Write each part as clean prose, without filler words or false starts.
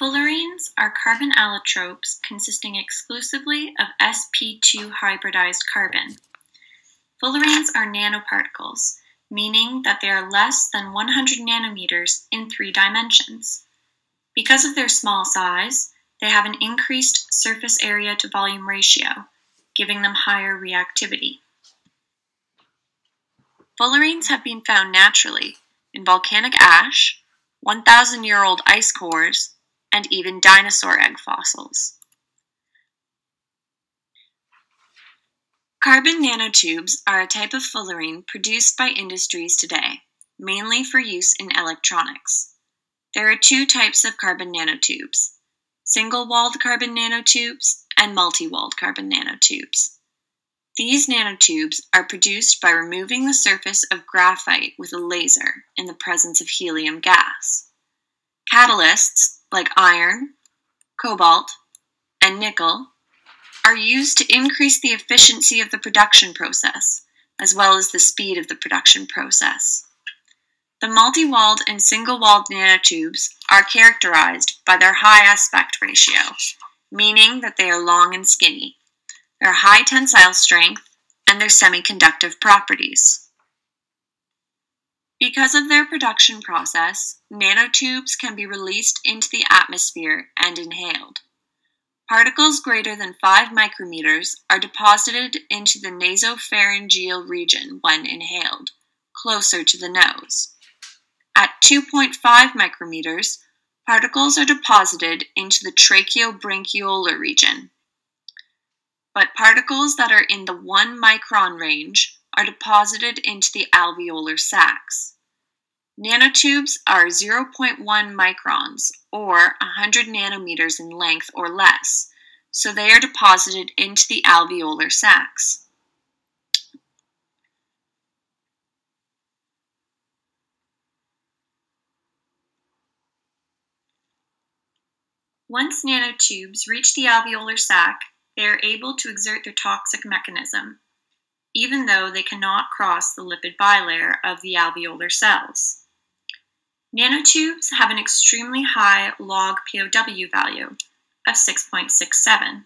Fullerenes are carbon allotropes consisting exclusively of sp2 hybridized carbon. Fullerenes are nanoparticles, meaning that they are less than 100 nanometers in 3 dimensions. Because of their small size, they have an increased surface area to volume ratio, giving them higher reactivity. Fullerenes have been found naturally in volcanic ash, 1,000-year-old ice cores, and even dinosaur egg fossils. Carbon nanotubes are a type of fullerene produced by industries today, mainly for use in electronics. There are 2 types of carbon nanotubes: single-walled carbon nanotubes and multi-walled carbon nanotubes. These nanotubes are produced by removing the surface of graphite with a laser in the presence of helium gas. Catalysts like iron, cobalt, and nickel are used to increase the efficiency of the production process, as well as the speed of the production process. The multi-walled and single-walled nanotubes are characterized by their high aspect ratio, meaning that they are long and skinny, their high tensile strength, and their semiconductive properties. Because of their production process, nanotubes can be released into the atmosphere and inhaled. Particles greater than 5 micrometers are deposited into the nasopharyngeal region when inhaled, closer to the nose. At 2.5 micrometers, particles are deposited into the tracheobronchiolar region. But particles that are in the 1 micron range are deposited into the alveolar sacs. Nanotubes are 0.1 microns, or 100 nanometers in length or less, so they are deposited into the alveolar sacs. Once nanotubes reach the alveolar sac, they are able to exert their toxic mechanism, even though they cannot cross the lipid bilayer of the alveolar cells. Nanotubes have an extremely high log POW value of 6.67,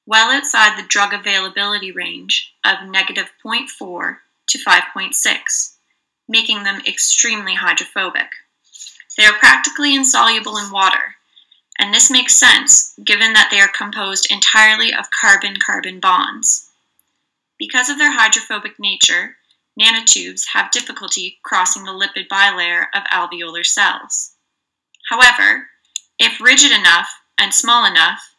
well outside the drug availability range of -0.4 to 5.6, making them extremely hydrophobic. They are practically insoluble in water, and this makes sense given that they are composed entirely of carbon-carbon bonds. Because of their hydrophobic nature, nanotubes have difficulty crossing the lipid bilayer of alveolar cells. However, if rigid enough and small enough,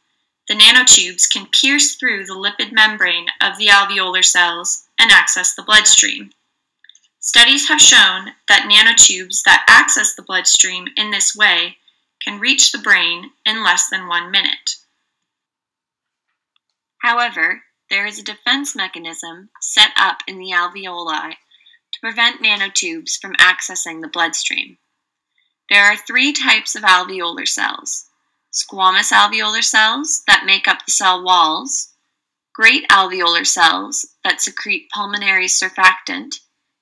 the nanotubes can pierce through the lipid membrane of the alveolar cells and access the bloodstream. Studies have shown that nanotubes that access the bloodstream in this way can reach the brain in less than 1 minute. However, there is a defense mechanism set up in the alveoli to prevent nanotubes from accessing the bloodstream. There are 3 types of alveolar cells: squamous alveolar cells that make up the cell walls, great alveolar cells that secrete pulmonary surfactant,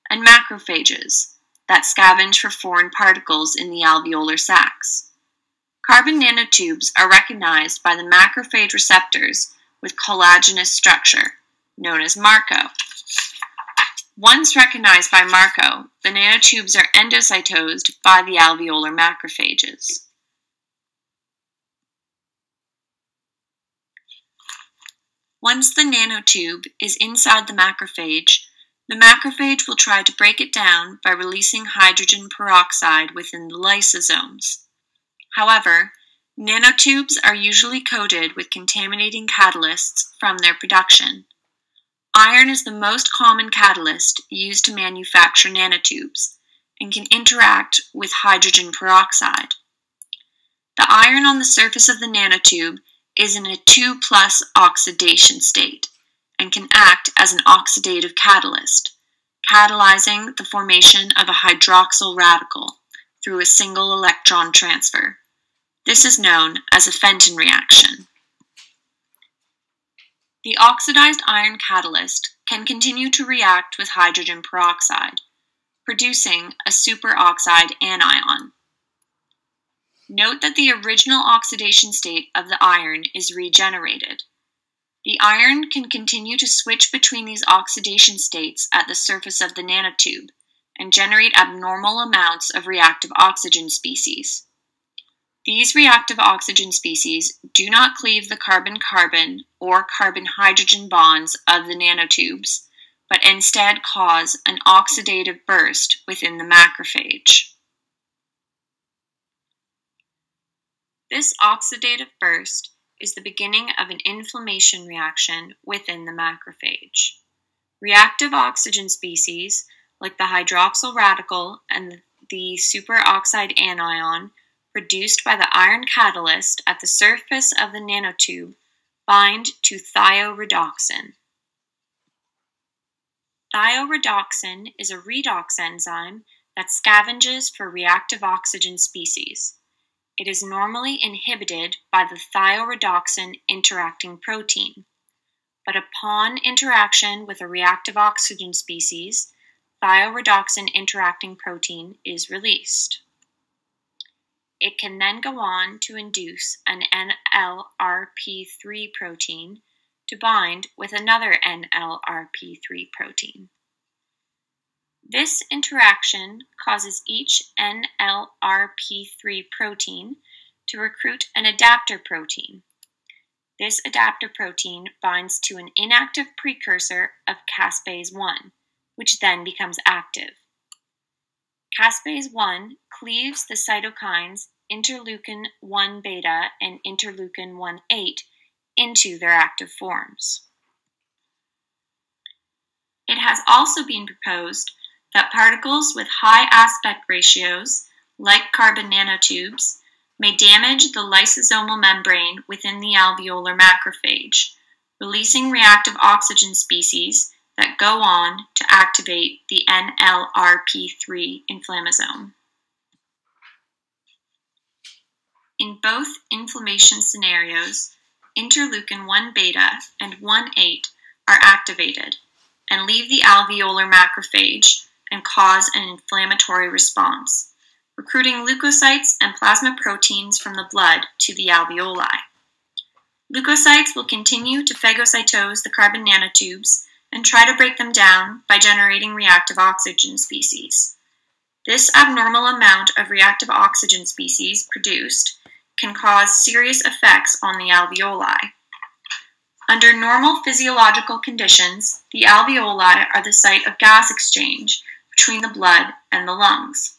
and macrophages that scavenge for foreign particles in the alveolar sacs. Carbon nanotubes are recognized by the macrophage receptors with collagenous structure, known as Marco. Once recognized by Marco, the nanotubes are endocytosed by the alveolar macrophages. Once the nanotube is inside the macrophage will try to break it down by releasing hydrogen peroxide within the lysosomes. However, nanotubes are usually coated with contaminating catalysts from their production. Iron is the most common catalyst used to manufacture nanotubes and can interact with hydrogen peroxide. The iron on the surface of the nanotube is in a 2+ oxidation state and can act as an oxidative catalyst, catalyzing the formation of a hydroxyl radical through a single electron transfer. This is known as a Fenton reaction. The oxidized iron catalyst can continue to react with hydrogen peroxide, producing a superoxide anion. Note that the original oxidation state of the iron is regenerated. The iron can continue to switch between these oxidation states at the surface of the nanotube and generate abnormal amounts of reactive oxygen species. These reactive oxygen species do not cleave the carbon-carbon or carbon-hydrogen bonds of the nanotubes, but instead cause an oxidative burst within the macrophage. This oxidative burst is the beginning of an inflammation reaction within the macrophage. Reactive oxygen species, like the hydroxyl radical and the superoxide anion, produced by the iron catalyst at the surface of the nanotube, bind to thioredoxin. Thioredoxin is a redox enzyme that scavenges for reactive oxygen species. It is normally inhibited by the thioredoxin interacting protein, but upon interaction with a reactive oxygen species, thioredoxin interacting protein is released. It can then go on to induce an NLRP3 protein to bind with another NLRP3 protein. This interaction causes each NLRP3 protein to recruit an adapter protein. This adapter protein binds to an inactive precursor of caspase 1, which then becomes active. Caspase 1 cleaves the cytokines interleukin 1 beta and interleukin 1-8 into their active forms. It has also been proposed that particles with high aspect ratios, like carbon nanotubes, may damage the lysosomal membrane within the alveolar macrophage, releasing reactive oxygen species that go on to activate the NLRP3 inflammasome. In both inflammation scenarios, interleukin 1 beta and 1-8 are activated and leave the alveolar macrophage and cause an inflammatory response, recruiting leukocytes and plasma proteins from the blood to the alveoli. Leukocytes will continue to phagocytose the carbon nanotubes and try to break them down by generating reactive oxygen species. This abnormal amount of reactive oxygen species produced can cause serious effects on the alveoli. Under normal physiological conditions, the alveoli are the site of gas exchange between the blood and the lungs.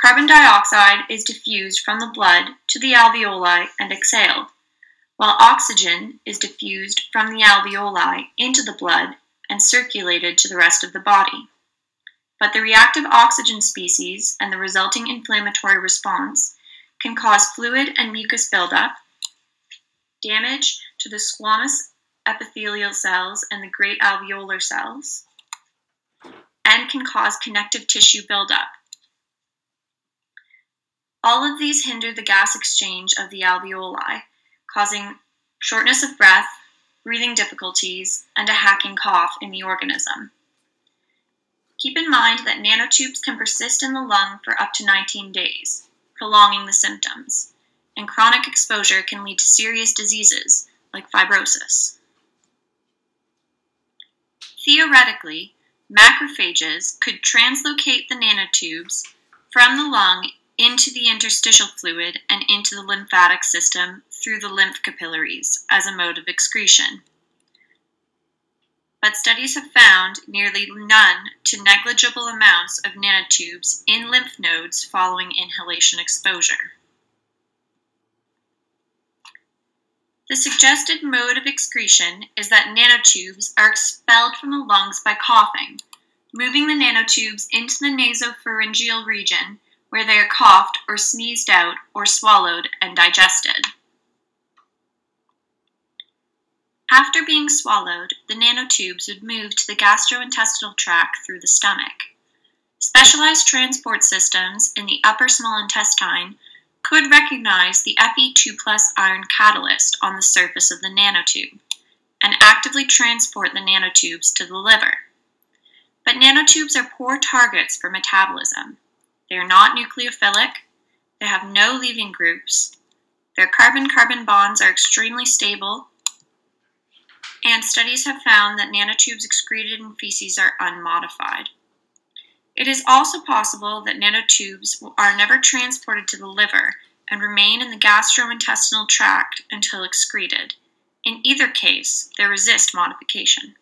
Carbon dioxide is diffused from the blood to the alveoli and exhaled, while oxygen is diffused from the alveoli into the blood and circulated to the rest of the body. But the reactive oxygen species and the resulting inflammatory response can cause fluid and mucus buildup, damage to the squamous epithelial cells and the great alveolar cells, and can cause connective tissue buildup. All of these hinder the gas exchange of the alveoli, causing shortness of breath, breathing difficulties, and a hacking cough in the organism. Keep in mind that nanotubes can persist in the lung for up to 19 days, prolonging the symptoms, and chronic exposure can lead to serious diseases like fibrosis. Theoretically, macrophages could translocate the nanotubes from the lung into the interstitial fluid and into the lymphatic system through the lymph capillaries as a mode of excretion. But studies have found nearly none to negligible amounts of nanotubes in lymph nodes following inhalation exposure. The suggested mode of excretion is that nanotubes are expelled from the lungs by coughing, moving the nanotubes into the nasopharyngeal region where they are coughed or sneezed out or swallowed and digested. After being swallowed, the nanotubes would move to the gastrointestinal tract through the stomach. Specialized transport systems in the upper small intestine could recognize the Fe2+ iron catalyst on the surface of the nanotube and actively transport the nanotubes to the liver. But nanotubes are poor targets for metabolism. They are not nucleophilic, they have no leaving groups, their carbon-carbon bonds are extremely stable, and studies have found that nanotubes excreted in feces are unmodified. It is also possible that nanotubes are never transported to the liver and remain in the gastrointestinal tract until excreted. In either case, they resist modification.